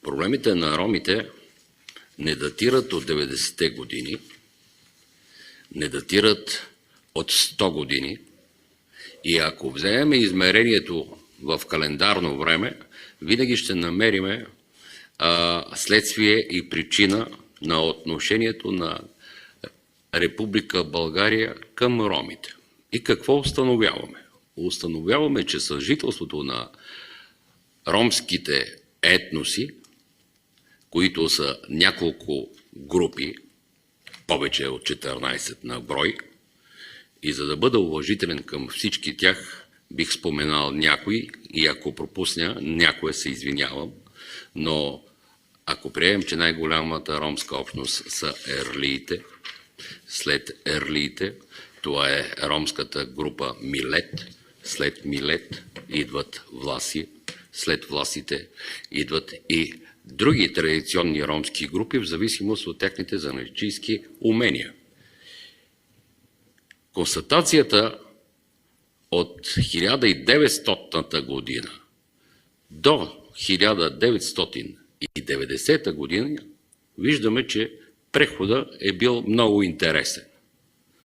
Проблемите на ромите не датират от 90-те години, не датират от 100 години и ако вземем измерението в календарно време, винаги ще намериме следствие и причина на отношението на Република България към ромите. И какво установяваме? Установяваме, че съжителството на ромските етноси, които са няколко групи, повече от 14 на брой, и за да бъда уважителен към всички тях, бих споменал някои и ако пропусня някоя се извинявам, но ако приемем, че най-голямата ромска общност са ерлиите, след ерлиите, това е ромската група Милет, след Милет идват власи, след власите идват и други традиционни ромски групи в зависимост от техните занаятчийски умения. Констатацията от 1900 година до 1990 година виждаме, че преходът е бил много интересен.